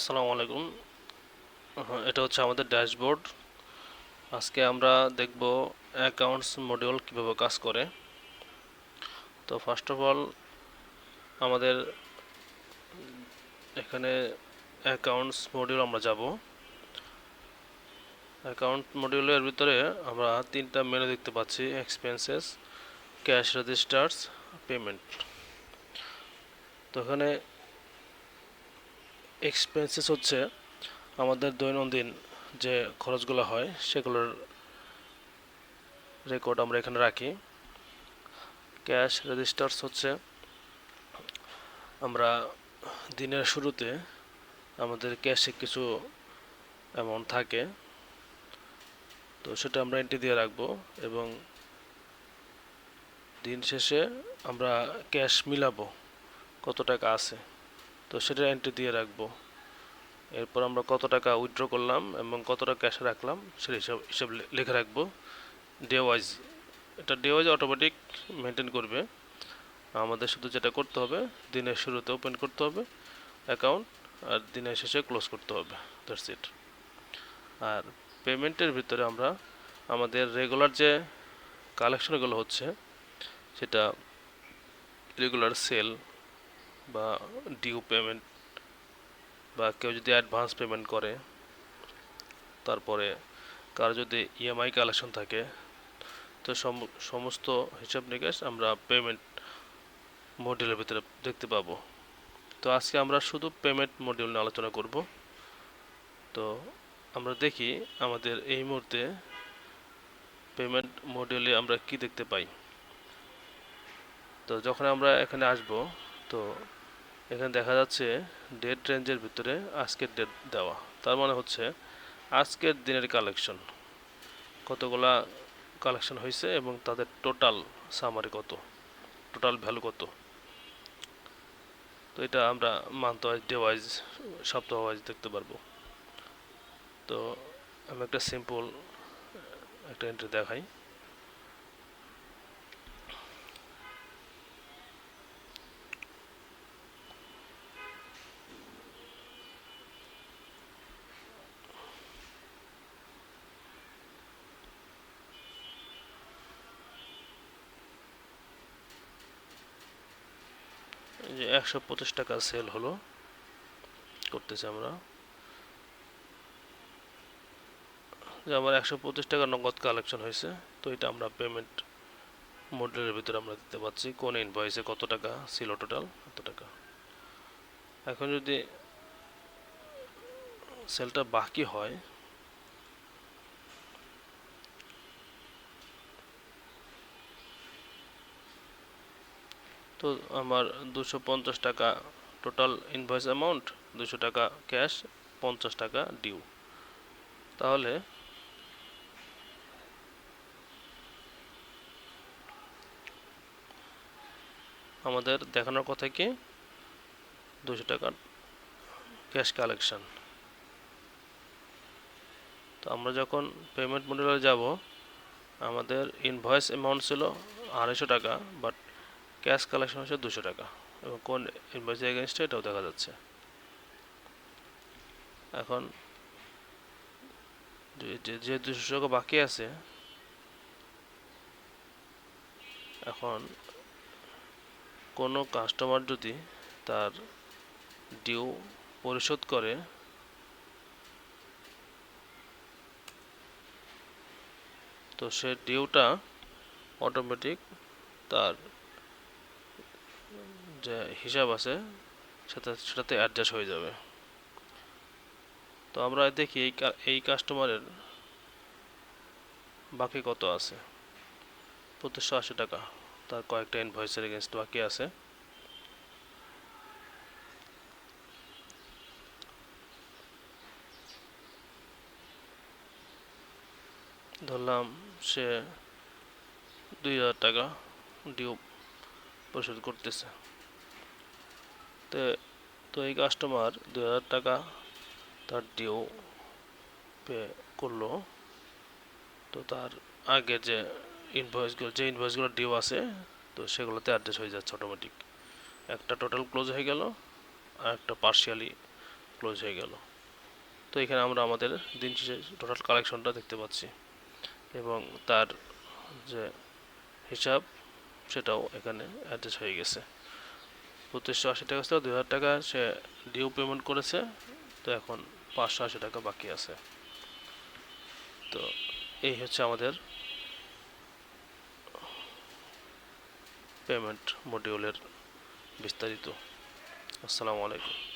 আসসালামু আলাইকুম। এটা হচ্ছে আমাদের ড্যাশবোর্ড। আজকে আমরা দেখব অ্যাকাউন্টস মডিউল কিভাবে কাজ করে। তো ফার্স্ট অফ অল আমাদের এখানে অ্যাকাউন্টস মডিউল আমরা যাব। অ্যাকাউন্ট মডিউলের ভিতরে আমরা তিনটা মেনু দেখতে পাচ্ছি: এক্সপেন্সেস, ক্যাশ রেজিস্টার্স, পেমেন্ট। তো এখানে এক্সপেন্সেস হচ্ছে আমাদের দৈনন্দিন যে খরচগুলো হয় সেগুলোর রেকর্ড আমরা এখানে রাখি। ক্যাশ রেজিস্টার্স হচ্ছে আমরা দিনের শুরুতে আমাদের ক্যাশে কিছু অ্যামাউন্ট থাকে, তো সেটা আমরা এন্ট্রি দিয়ে রাখবো এবং দিন শেষে আমরা ক্যাশ মিলাবো কত টাকা আছে, তো সেটা এন্ট্রি দিয়ে রাখবো। এরপর আমরা কত টাকা উইথড্র করলাম এবং কত টাকা ক্যাশে রাখলাম সেটা হিসাব লিখে রাখবো ডে ওয়াইজ। এটা ডে ওয়াইজ অটোমেটিক মেনটেন করবে। আমাদের শুধু যেটা করতে হবে, দিনের শুরুতে ওপেন করতে হবে অ্যাকাউন্ট আর দিনের শেষে ক্লোজ করতে হবে, দ্যাটস ইট। আর পেমেন্টের ভিতরে আমরা আমাদের রেগুলার যে কালেকশনগুলো হচ্ছে, সেটা রেগুলার সেল বা ডিউ পেমেন্ট বা কেউ যদি অ্যাডভান্স পেমেন্ট করে, তারপরে কার যদি ইএমআই কালেকশন থাকে, তো সমস্ত হিসাব নিকাশ আমরা পেমেন্ট মডিউলের ভিতরে দেখতে পাবো। তো আজকে আমরা শুধু পেমেন্ট মডিউল নিয়ে আলোচনা করব। তো আমরা দেখি আমাদের এই মুহূর্তে পেমেন্ট মডিউলে আমরা কি দেখতে পাই। তো যখন আমরা এখানে আসব, তো এখানে দেখা যাচ্ছে ডেট রেঞ্জের ভিতরে আজকের ডেট দেওয়া, তার মানে হচ্ছে আজকের দিনের কালেকশন কতগুলা কালেকশন হয়েছে এবং তাদের টোটাল সামারি কত, টোটাল ভ্যালু কত। তো এটা আমরা মান্থ ওয়াইজ, ডে ওয়াইজ, সপ্তাহ ওয়াইজ দেখতে পারবো। তো আমি একটা সিম্পল একটা এন্ট্রি দেখাই। যে 125 টাকা সেল হলো করতেছে আমরা, যে আমার 125 টাকা নগদ কালেকশন হয়েছে। তো এটা আমরা পেমেন্ট মডেলের ভিতরে আমরা দিতে পারছি কোন ইনভয়েসে কত টাকা ছিল, টোটাল কত টাকা। এখন যদি সেলটা বাকি হয়, তো আমার 250 টাকা টোটাল ইনভয়েস অ্যামাউন্ট, 200 টাকা ক্যাশ, 50 টাকা ডিউ। তাহলে আমাদের দেখানোর কথা কি 200 টাকা ক্যাশ কালেকশন। তো আমরা যখন পেমেন্ট মডিউলে যাব, আমাদের ইনভয়েস অ্যামাউন্ট ছিল 250 টাকা, বাট ক্যাশ কালেকশন হচ্ছে 200 টাকা এবং কোন ইনভয়েস এগেনস্টে এটাও দেখা যাচ্ছে। এখন যে 200 টাকা বাকি আছে, এখন কোনো কাস্টমার যদি তার ডিউ পরিশোধ করে, তো সে ডিউটা অটোমেটিক তার যে হিসাব আছে সেটাতে অ্যাডজাস্ট হয়ে যাবে। তো আমরা দেখি এই কাস্টমারের বাকি কত আছে। 2580 টাকা তার কয়েকটা ইনভয়েসের এগেনস্ট বাকি আছে। ধরলাম সে 2000 টাকা ডিউ পরিশোধ করতেছে। তো তো এই কাস্টমার 2000 টাকা তার ডিউ পে করলো। তো তার আগে যে ইনভয়েসগুলো ডিউ আছে, তো সেগুলোতে অ্যাডজাস্ট হয়ে যাচ্ছে অটোমেটিক। একটা টোটাল ক্লোজ হয়ে গেল আর একটা পার্শিয়ালি ক্লোজ হয়ে গেল। তো এখানে আমরা আমাদের দিন শেষে টোটাল কালেকশনটা দেখতে পাচ্ছি এবং তার যে হিসাব সেটাও এখানে অ্যাডজাস্ট হয়ে গেছে। 2580 টাকা থেকে 2000 টাকা সে ডিউ পেমেন্ট করেছে, তো এখন 580 টাকা বাকি আছে। তো এই হচ্ছে আমাদের পেমেন্ট মডিউলের বিস্তারিত। আসসালামু আলাইকুম।